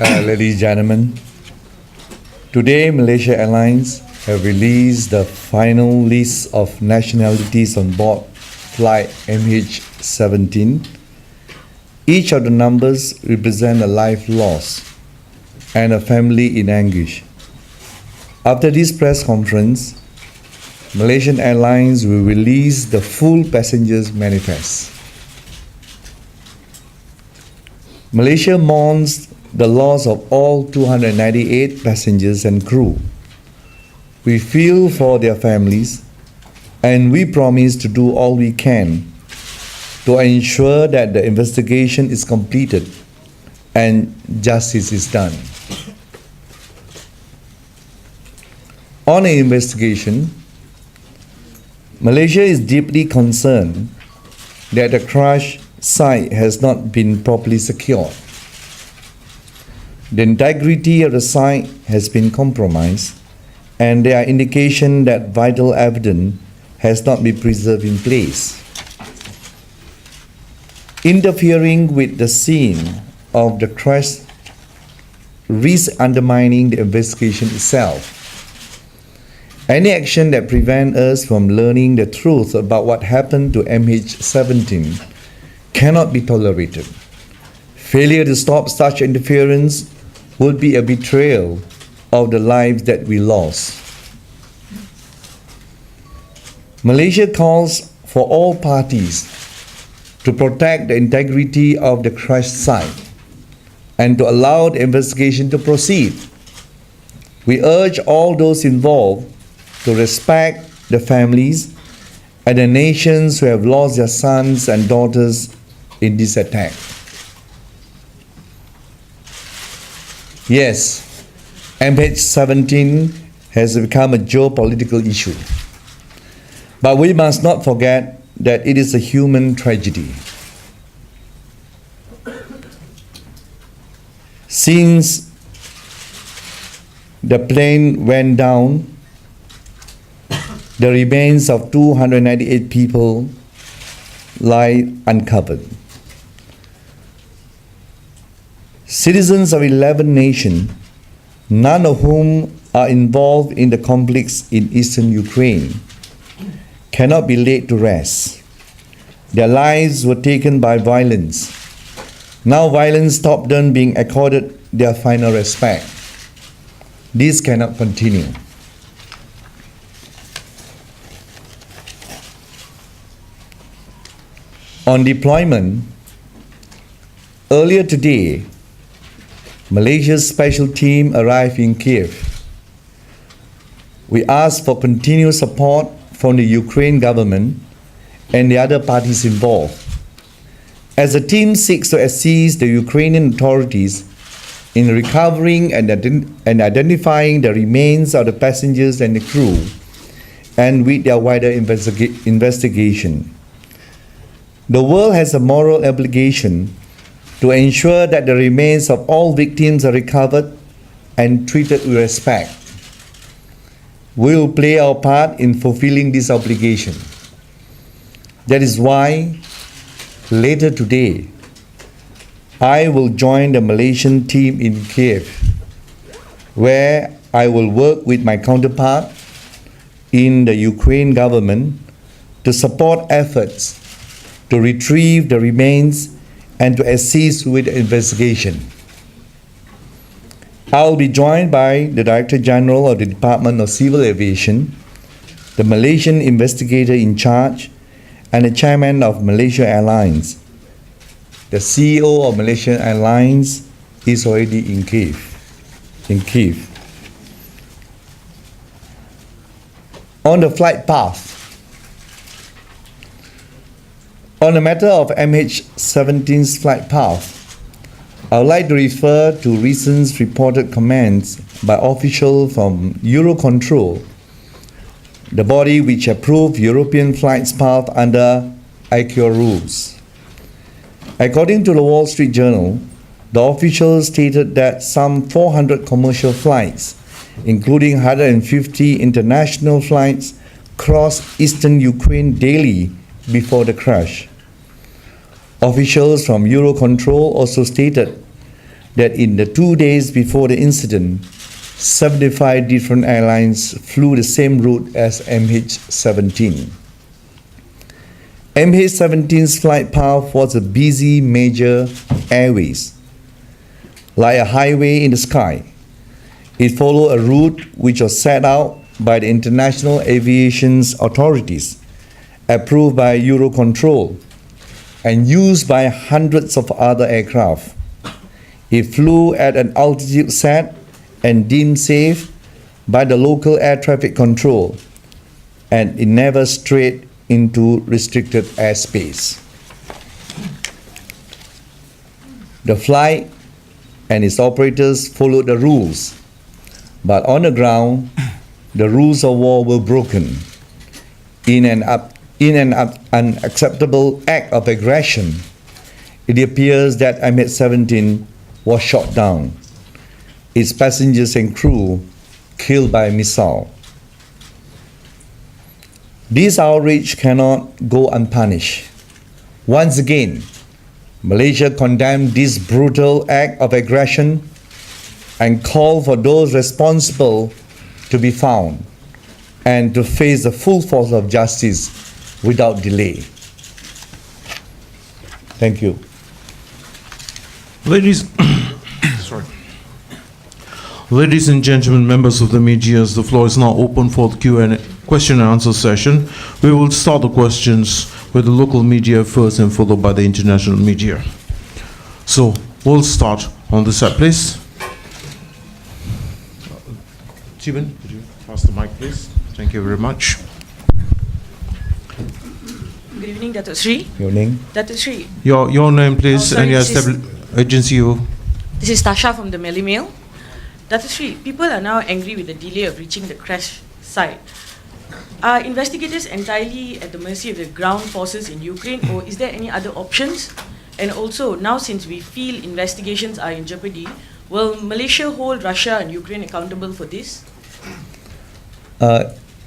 Ladies and gentlemen, today Malaysia Airlines have released the final list of nationalities on board flight MH17. Each of the numbers represent a life lost and a family in anguish. After this press conference, Malaysian Airlines will release the full passengers manifest. Malaysia mourns the loss of all 298 passengers and crew. We feel for their families and we promise to do all we can to ensure that the investigation is completed and justice is done. On an investigation, Malaysia is deeply concerned that the crash site has not been properly secured. The integrity of the site has been compromised, and there are indications that vital evidence has not been preserved in place. Interfering with the scene of the crash risks undermining the investigation itself. Any action that prevents us from learning the truth about what happened to MH17 cannot be tolerated. Failure to stop such interference would be a betrayal of the lives that we lost. Malaysia calls for all parties to protect the integrity of the crash site and to allow the investigation to proceed. We urge all those involved to respect the families and the nations who have lost their sons and daughters in this attack. Yes, MH17 has become a geopolitical issue, but we must not forget that it is a human tragedy. Since the plane went down, the remains of 298 people lie uncovered. Citizens of 11 nations, none of whom are involved in the conflicts in eastern Ukraine, cannot be laid to rest. Their lives were taken by violence. Now violence stopped them being accorded their final respect. This cannot continue. On deployment, earlier today, Malaysia's special team arrived in Kiev. We ask for continued support from the Ukraine government and the other parties involved, as the team seeks to assist the Ukrainian authorities in recovering and identifying the remains of the passengers and the crew, and with their wider investigation. The world has a moral obligation to ensure that the remains of all victims are recovered and treated with respect. We will play our part in fulfilling this obligation. That is why, later today, I will join the Malaysian team in Kiev, where I will work with my counterpart in the Ukraine government to support efforts to retrieve the remains and to assist with the investigation. I will be joined by the Director General of the Department of Civil Aviation, the Malaysian investigator in charge, and the Chairman of Malaysia Airlines. The CEO of Malaysia Airlines is already in Kiev. On the flight path, on the matter of MH17's flight path, I would like to refer to recent reported comments by officials from Eurocontrol, the body which approved European flights path under ICAO rules. According to the Wall Street Journal, the officials stated that some 400 commercial flights, including 150 international flights, crossed eastern Ukraine daily before the crash. Officials from Eurocontrol also stated that in the 2 days before the incident, 75 different airlines flew the same route as MH17. MH17's flight path was a busy major airways, like a highway in the sky. It followed a route which was set out by the International Aviation Authorities, approved by Eurocontrol, and used by hundreds of other aircraft. It flew at an altitude set and deemed safe by the local air traffic control, and it never strayed into restricted airspace. The flight and its operators followed the rules, but on the ground, the rules of war were broken. In an unacceptable act of aggression, it appears that MH17 was shot down, its passengers and crew killed by a missile. This outrage cannot go unpunished. Once again, Malaysia condemned this brutal act of aggression and called for those responsible to be found and to face the full force of justice without delay. Thank you. Ladies and gentlemen, members of the media, the floor is now open for the Q&A, question and answer session. We will start the questions with the local media first and followed by the international media. So we'll start on the side, please. Stephen, could you pass the mic, please? Thank you very much. Good evening, Datuk Sri. Good evening. Datuk Sri. Your name, please, sorry, and your agency. This is Tasha from the Melly Mail. Datuk Sri, people are now angry with the delay of reaching the crash site. Are investigators entirely at the mercy of the ground forces in Ukraine, or is there any other options? And also, now since we feel investigations are in jeopardy, will Malaysia hold Russia and Ukraine accountable for this?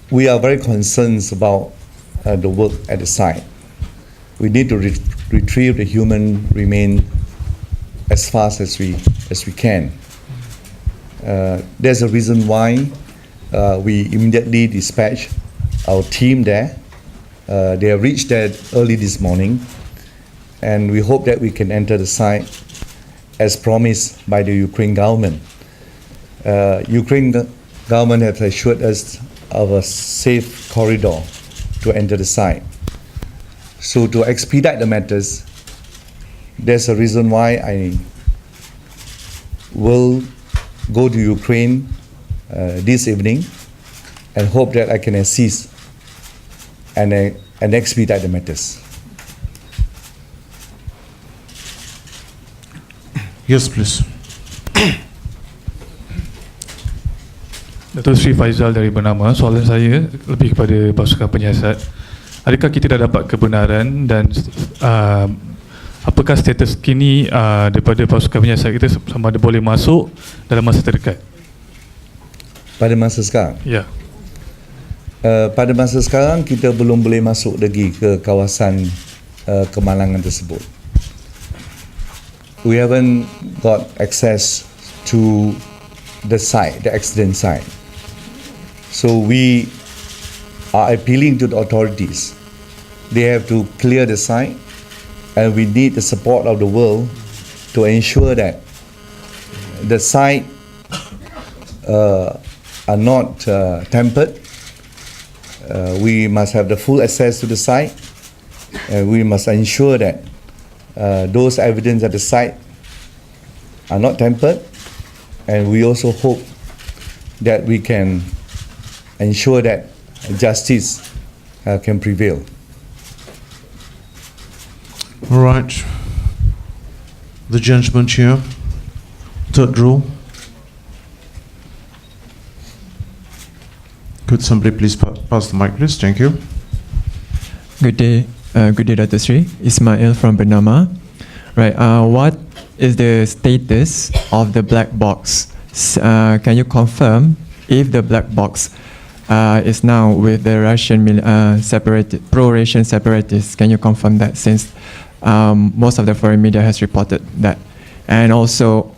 We are very concerned about the work at the site. We need to retrieve the human remains as fast as we can. There's a reason why we immediately dispatched our team there. They have reached there early this morning, and we hope that we can enter the site as promised by the Ukraine government. Ukraine government has assured us of a safe corridor to enter the site. So to expedite the matters, there's a reason why I will go to Ukraine this evening and hope that I can assist and expedite the matters. Yes, please. Datuk Sri Faizal dari Bernama. Soalan saya lebih kepada pasukan penyiasat. Adakah kita dah dapat kebenaran dan apakah status kini daripada pasukan penyiasat kita sama ada boleh masuk dalam masa terdekat? Pada masa sekarang? Ya. Pada masa sekarang kita belum boleh masuk lagi ke kawasan kemalangan tersebut. We haven't got access to the site, the accident site. So we are appealing to the authorities. They have to clear the site, and we need the support of the world to ensure that the site are not tampered. We must have the full access to the site, and we must ensure that those evidence at the site are not tampered, and we also hope that we can ensure that justice can prevail. All right. The gentleman here, third row. Could somebody please pass the mic, please? Thank you. Good day, Datuk Sri. Ismail from Bernama. Right. What is the status of the black box? Can you confirm if the black box is now with the Russian pro-Russian separatists? Can you confirm that, since most of the foreign media has reported that And also,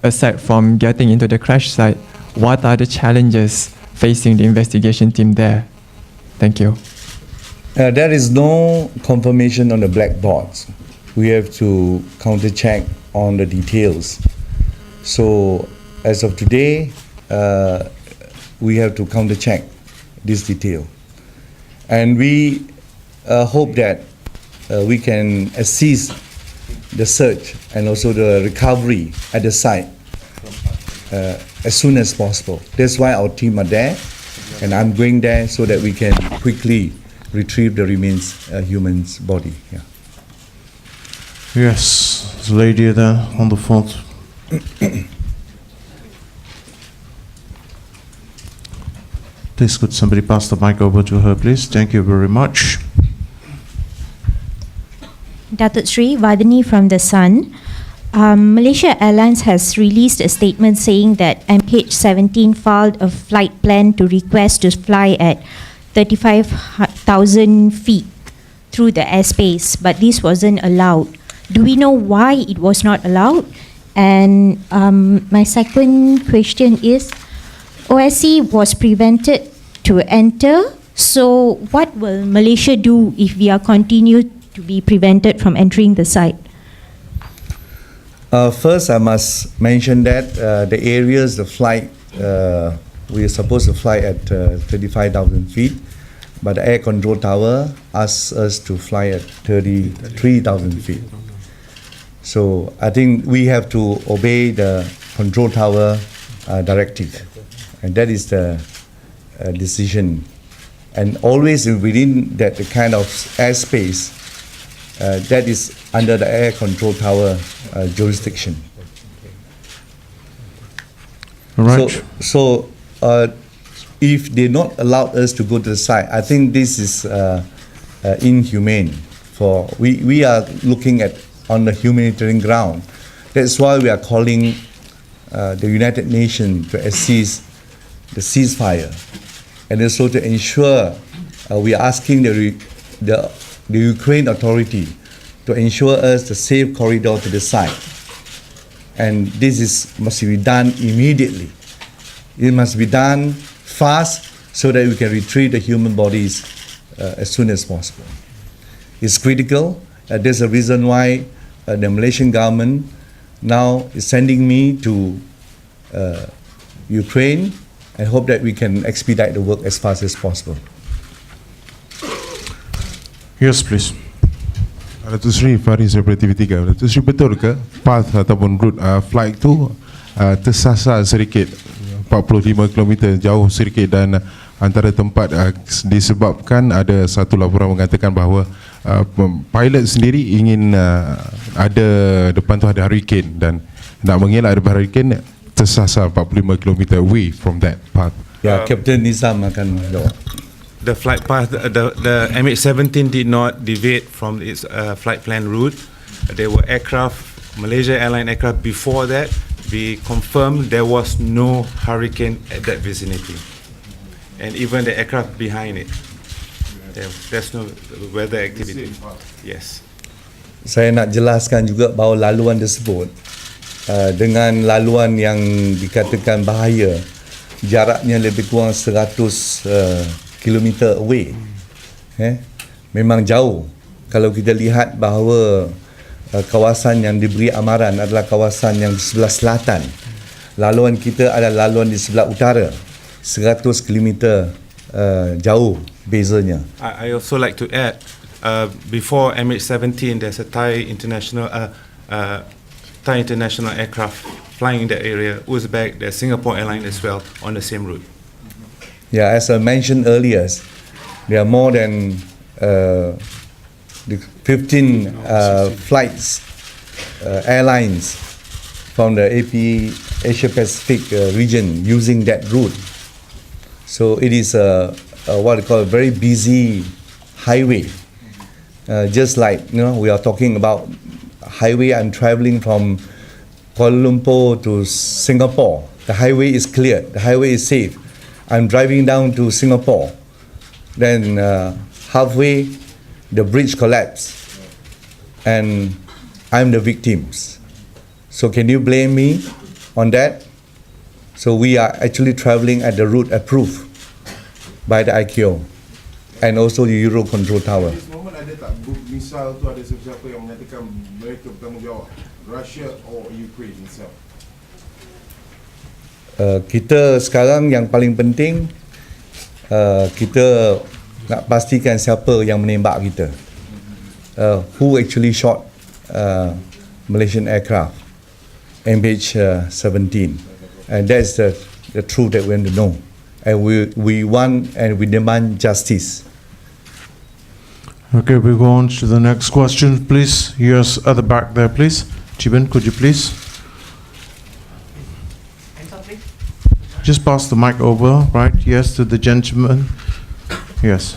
aside from getting into the crash site, what are the challenges facing the investigation team there? Thank you. There is no confirmation on the black box. We have to counter-check on the details. So as of today, we have to counter-check this detail. And we hope that we can assist the search and also the recovery at the site as soon as possible. That's why our team are there, and I'm going there so that we can quickly retrieve the remains human's body. Yeah. Yes, the lady there on the front. Please could somebody pass the mic over to her, please? Thank you very much. Datuk Sri, Vardhani from The Sun. Malaysia Airlines has released a statement saying that MH17 filed a flight plan to request to fly at 35,000 feet through the airspace, but this wasn't allowed. Do we know why it was not allowed? And my second question is, OSC was prevented to enter, so what will Malaysia do if we are continued to be prevented from entering the site? First, I must mention that the areas, the flight, we are supposed to fly at 35,000 feet, but the air control tower asks us to fly at 33,000 feet. So I think we have to obey the control tower directive, and that is the decision. And always within that kind of airspace, that is under the air control tower jurisdiction. Right. So if they not allowed us to go to the site, I think this is inhumane. For we are looking at on the humanitarian ground. That's why we are calling the United Nations to assist the ceasefire, and also to ensure we are asking the Ukraine authority to ensure us the safe corridor to the site. And this must be done immediately. It must be done fast so that we can retrieve the human bodies as soon as possible. It's critical. There's a reason why the Malaysian government now is sending me to Ukraine, and hope that we can expedite the work as fast as possible. Yes, please. Datuk Sri, Faris daripada TV3. Datuk Sri, betul ke path ataupun route flight tu tersasar sedikit 45 km jauh sedikit, dan antara tempat disebabkan ada satu laporan mengatakan bahawa pilot sendiri ingin ada depan tu ada hurricane, dan nak mengelak daripada hurricane tersasar 45 km away from that path. Ya, Captain Nizam akan jawab. The flight path, the MH17 did not deviate from its flight plan route. There were aircraft, Malaysia Airlines aircraft before that. We confirmed there was no hurricane at that vicinity. And even the aircraft behind it, there's no weather activity. Yes. Saya nak jelaskan juga bahawa laluan tersebut dengan laluan yang dikatakan bahaya, jaraknya lebih kurang 100 kilometer away. Memang jauh. Kalau kita lihat bahawa kawasan yang diberi amaran adalah kawasan yang di sebelah selatan, laluan kita adalah laluan di sebelah utara, 100 kilometer jauh bezanya. I also like to add, before MH17, there's a Thai international aircraft flying in that area. Uzbek, there's Singapore Airlines as well on the same route. Yeah, as I mentioned earlier, there are more than 15 flights, airlines from the Asia Pacific region using that route. So it is what we call a very busy highway. Just like we are talking about highway. I'm traveling from Kuala Lumpur to Singapore. The highway is clear. The highway is safe. I'm driving down to Singapore. Then halfway, the bridge collapsed, and I'm the victims. So can you blame me on that? So we are actually traveling at the route approved by the ICAO and also the Euro Control Tower. This moment ada tak misal tu ada siapa yang menyatakan mereka bertanggungjawab, Russia or Ukraine itself? Kita sekarang yang paling penting kita nak pastikan siapa yang menembak kita. Who actually shot Malaysian aircraft MH17, and that's the truth that we want to know, and we want and we demand justice. Okay, we go on to the next question, please. Yes, at the back there, please. Chiban, could you please? Just pass the mic over, right? Yes, to the gentleman. Yes.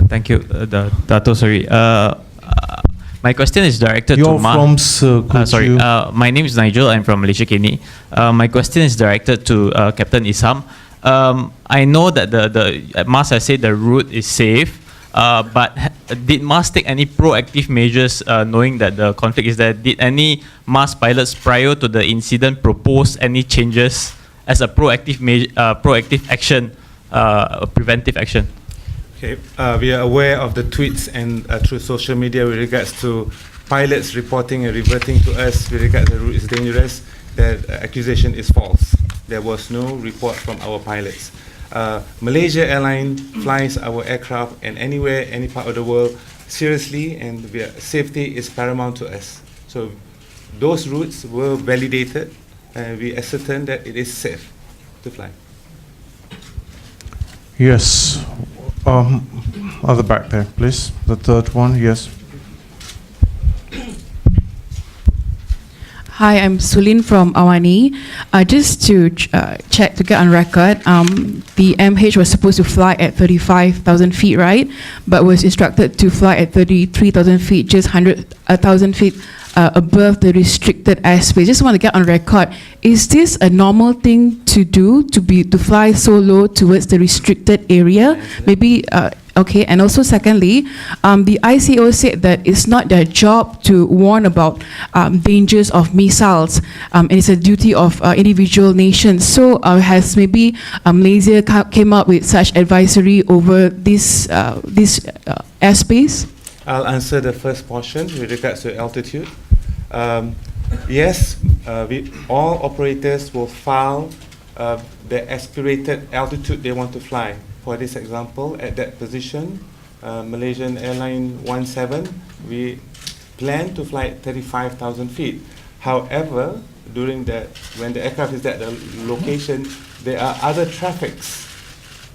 Thank you, Dato. Sorry. My question is directed You're to from, sir, could you- my name is Nigel. I'm from Malaysia, Kini. My question is directed to Captain Isham. I know that the MAS has said the route is safe, but did MAS take any proactive measures knowing that the conflict is there? Did any MAS pilots prior to the incident propose any changes as a proactive action, preventive action? Okay, we are aware of the tweets and through social media with regards to pilots reporting and reverting to us with regards to the route is dangerous. That accusation is false. There was no report from our pilots. Malaysia Airlines flies our aircraft and anywhere, any part of the world seriously, and safety is paramount to us. So those routes were validated and we ascertained that it is safe to fly. Yes. At the back there, please. The third one, yes. Hi, I'm Sulin from Awani. Just to check, to get on record, the MH was supposed to fly at 35,000 feet, right? But was instructed to fly at 33,000 feet, just 1,000 feet above the restricted airspace. Just want to get on record. Is this a normal thing to do, to fly so low towards the restricted area? Maybe. Okay, and also secondly, the ICAO said that it's not their job to warn about dangers of missiles, and it's a duty of individual nations. So has maybe Malaysia came up with such advisory over this airspace? I'll answer the first portion with regards to altitude. Yes, all operators will file the aspirated altitude they want to fly. For this example, at that position, Malaysian Airline 17, we plan to fly at 35,000 feet. However, when the aircraft is at the location, there are other traffics,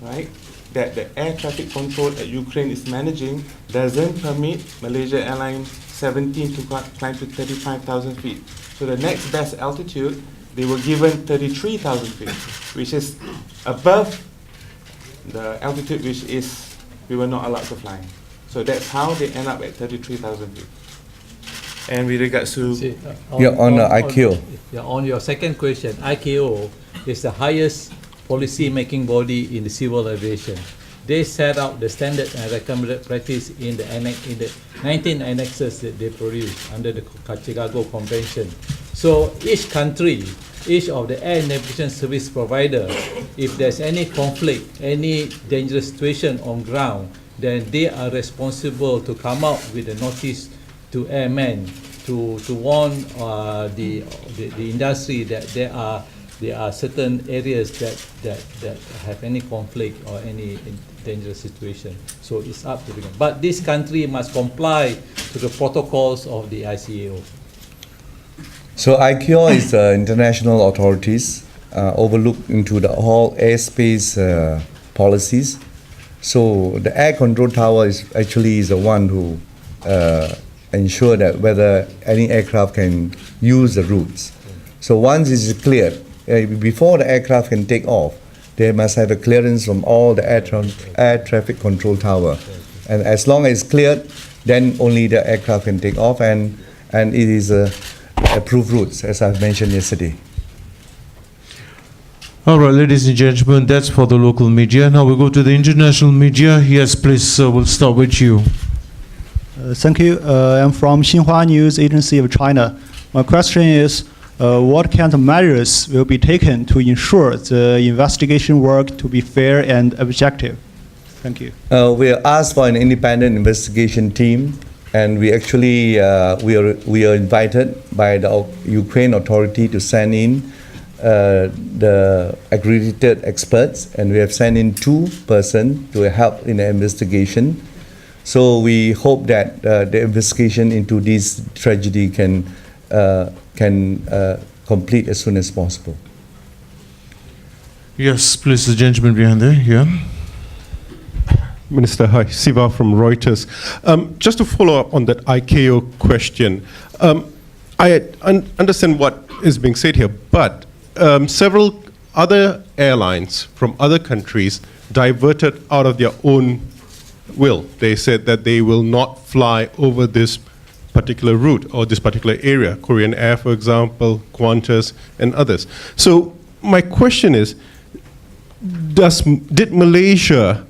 right? That the air traffic control at Ukraine is managing doesn't permit Malaysia Airlines 17 to climb to 35,000 feet. So the next best altitude, they were given 33,000 feet, which is above the altitude which is we were not allowed to fly. So that's how they end up at 33,000 feet. And with regards to ICAO. On your second question, ICAO is the highest policy making body in the civil aviation. They set out the standard and recommended practice in the 19 annexes that they produced under the Chicago Convention. So each country, each of the air navigation service provider, if there's any conflict, any dangerous situation on ground, then they are responsible to come out with a notice to airmen to warn the industry that there are certain areas that have any conflict or any dangerous situation. So it's up to them. But this country must comply to the protocols of the ICAO. So ICAO is international authorities overlook into the whole airspace policies. So the air control tower is the one who ensure that whether any aircraft can use the routes. So once it is cleared, before the aircraft can take off, they must have a clearance from all the air traffic control tower. And as long as it's cleared, then only the aircraft can take off, and it is approved routes, as I've mentioned yesterday. All right, ladies and gentlemen, that's for the local media. Now we go to the international media. Yes, please, we'll start with you. Thank you. I'm from Xinhua News Agency of China. My question is, what kind of measures will be taken to ensure the investigation work to be fair and objective? Thank you. We are asked for an independent investigation team, and we actually we are invited by the Ukraine authority to send in the accredited experts, and we have sent in 2 persons to help in the investigation. So we hope that the investigation into this tragedy can complete as soon as possible. Yes, please, the gentleman behind there. Yeah. Minister, hi, Siva from Reuters. Just to follow up on that ICAO question, I understand what is being said here, but several other airlines from other countries diverted out of their own will. They said that they will not fly over this particular route or this particular area, Korean Air, for example, Qantas, and others. So my question is, did Malaysia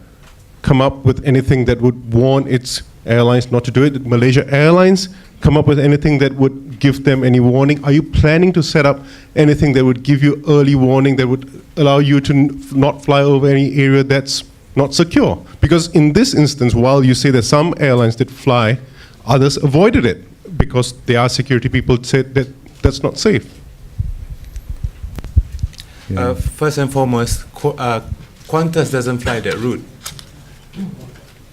come up with anything that would warn its airlines not to do it? Did Malaysia Airlines come up with anything that would give them any warning? Are you planning to set up anything that would give you early warning, that would allow you to not fly over any area that's not secure? Because in this instance, while you say that some airlines did fly, others avoided it because their security people said that that's not safe. First and foremost, Qantas doesn't fly that route,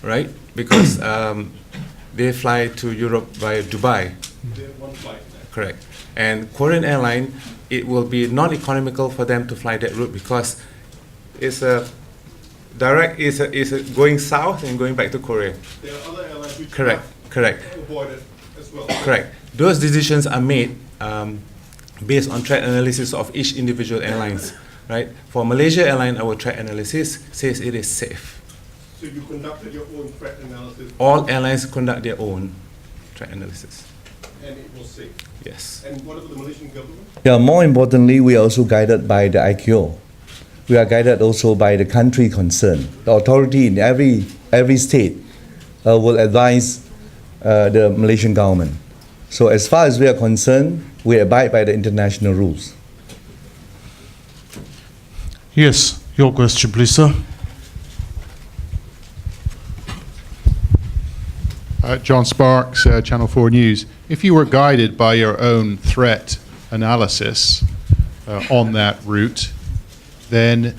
right? Because they fly to Europe via Dubai. They have one flight. Correct. And Korean airline, it will be non-economical for them to fly that route because it's a direct, is going south and going back to Korea. There are other airlines which correct. avoid it as well. Correct. Those decisions are made based on threat analysis of each individual airlines, right? For Malaysia Airlines, our threat analysis says it is safe. So you conducted your own threat analysis? All airlines conduct their own threat analysis. And it was safe? Yes. And what about the Malaysian government? Yeah, more importantly, we are also guided by the ICAO. We are guided also by the country concerned. The authority in every state will advise the Malaysian government. So as far as we are concerned, we abide by the international rules. Yes, your question, please, sir. John Sparks, Channel 4 News. If you were guided by your own threat analysis on that route, then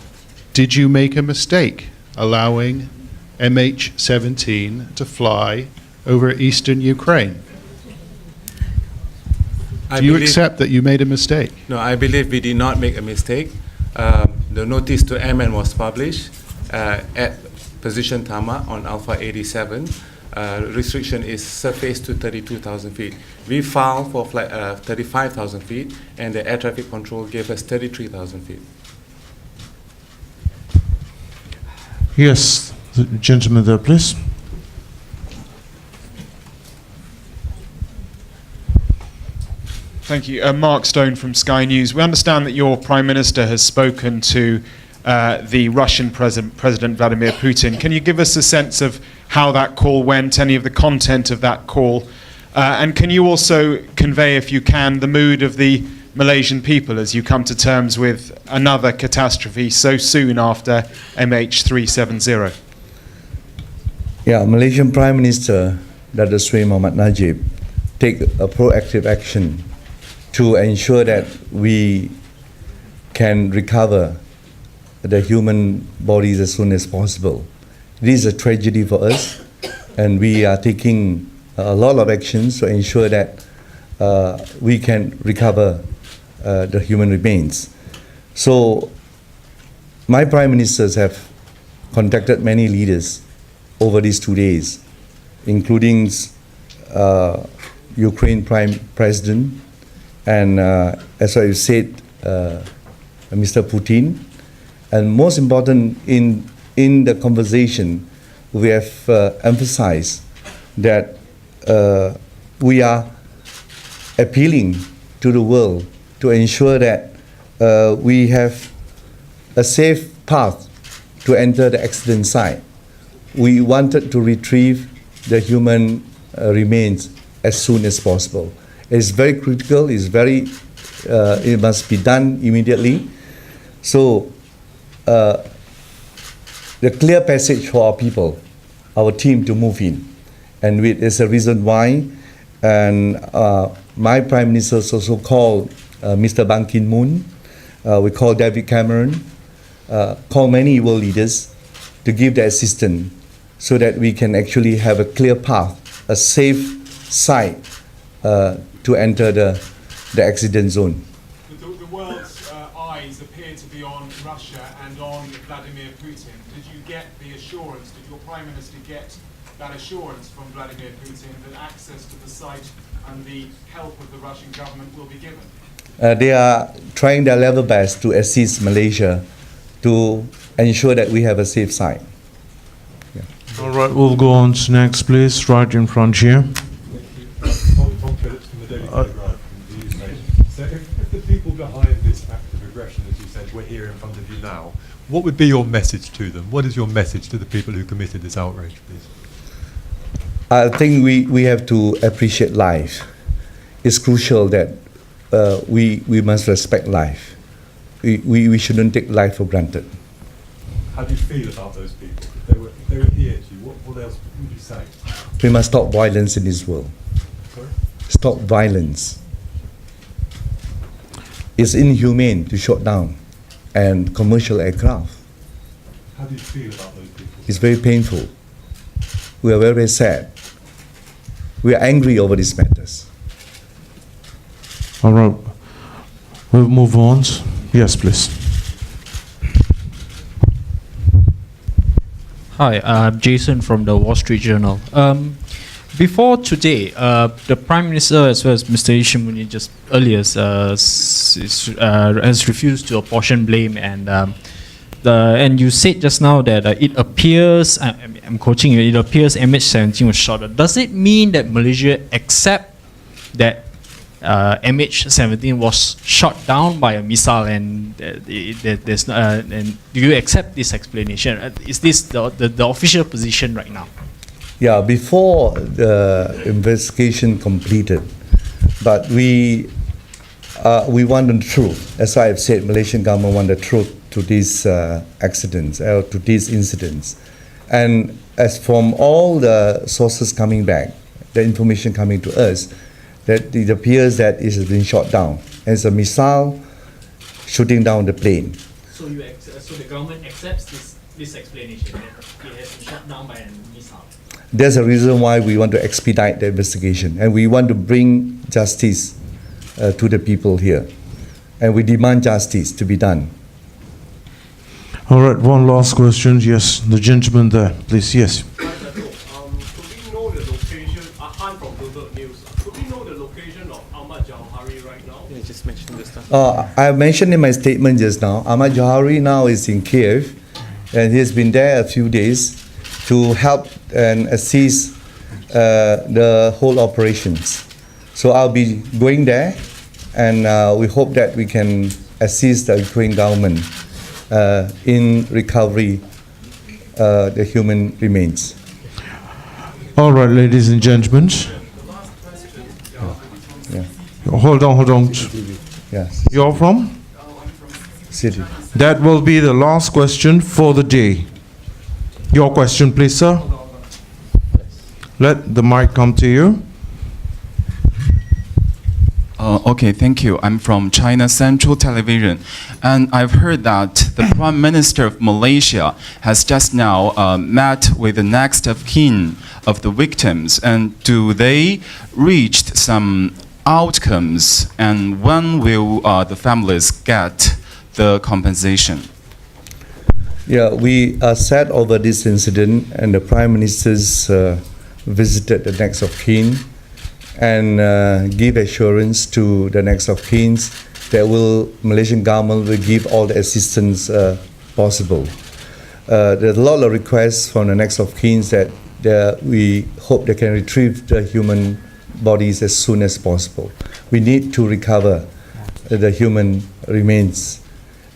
did you make a mistake allowing MH17 to fly over eastern Ukraine? Do you accept that you made a mistake? No, I believe we did not make a mistake. The notice to MN was published at position tarmac on Alpha 87. Restriction is surface to 32,000 feet. We filed for flight 35,000 feet, and the air traffic control gave us 33,000 feet. Yes, the gentleman there, please. Thank you. Mark Stone from Sky News. We understand that your Prime Minister has spoken to the Russian President Vladimir Putin. Can you give us a sense of how that call went, any of the content of that call? And can you also convey, if you can, the mood of the Malaysian people as you come to terms with another catastrophe so soon after MH370? Yeah, Malaysian Prime Minister Dr. Sri Muhammad Najib take a proactive action to ensure that we can recover the human bodies as soon as possible. This is a tragedy for us, and we are taking a lot of actions to ensure that we can recover the human remains. So my prime ministers have contacted many leaders over these 2 days, including Ukraine Prime President, and as I said, Mr. Putin. And most important, in the conversation, we have emphasized that we are appealing to the world to ensure that we have a safe path to enter the accident site. We wanted to retrieve the human remains as soon as possible. It's very critical. It must be done immediately. So the clear passage for our people, our team to move in, and it's a reason why. And my Prime Minister also called Mr. Ban Ki-moon. We called David Cameron. Call many world leaders to give the assistance so that we can actually have a clear path, a safe site to enter the accident zone. The world's eyes appear to be on Russia and on Vladimir Putin. Did you get the assurance, did your Prime Minister get that assurance from Vladimir Putin that access to the site and the help of the Russian government will be given? They are trying their level best to assist Malaysia to ensure that we have a safe site. All right, we'll go on to next, please, right in front here. Tom Phillips from the Daily Telegraph from the UK. So if the people behind this act of aggression, as you said, were here in front of you now, what would be your message to them? What is your message to the people who committed this outrage, please? I think we have to appreciate life. It's crucial that we must respect life. We shouldn't take life for granted. How do you feel about those people? If they were here to you, what else would you say? We must stop violence in this world. Sorry? Stop violence. It's inhumane to shut down and commercial aircraft. How do you feel about those people? It's very painful. We are very, very sad. We are angry over these matters. All right, we'll move on. Yes, please. Hi, I'm Jason from the Wall Street Journal. Before today, the Prime Minister, as well as Mr. Ishimuni just earlier, has refused to apportion blame, and you said just now that it appears, I'm quoting you, it appears MH17 was shot. Does it mean that Malaysia accept that MH17 was shot down by a missile, and there's and do you accept this explanation? Is this the official position right now? Yeah, before the investigation completed, but we want the truth. As I have said, Malaysian government want the truth to these accidents or to these incidents, and as from all the sources coming back, the information coming to us, that it appears that it has been shot down. And it's a missile shooting down the plane. So so the government accepts this explanation that it has been shot down by a missile. There's a reason why we want to expedite the investigation, and we want to bring justice to the people here, and we demand justice to be done. All right, one last question. Yes, the gentleman there, please. Yes. I mentioned in my statement just now, Ahmad Johari now is in Kiev, and he has been there a few days to help and assist the whole operations. So I'll be going there, and we hope that we can assist the Ukraine government in recovery the human remains. All right, ladies and gentlemen. Yeah. Hold on. Yes. You're from? City. That will be the last question for the day. Your question, please, sir. Let the mic come to you. Okay, thank you. I'm from China Central Television, and I've heard that the Prime Minister of Malaysia has just now met with the next of kin of the victims. And do they reached some outcomes, and when will the families get the compensation? Yeah, we are sad over this incident, and the Prime Minister's visited the next of kin and give assurance to the next of kin that Malaysian government will give all the assistance possible. There's a lot of requests from the next of kin that we hope they can retrieve the human bodies as soon as possible. We need to recover the human remains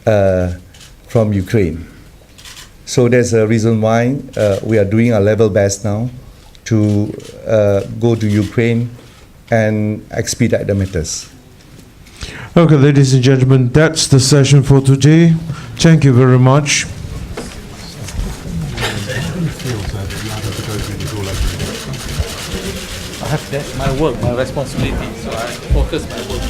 from Ukraine. So there's a reason why we are doing our level best now to go to Ukraine and expedite the matters. Okay, ladies and gentlemen, that's the session for today. Thank you very much. I have that's my work, my responsibility, so I focus my work.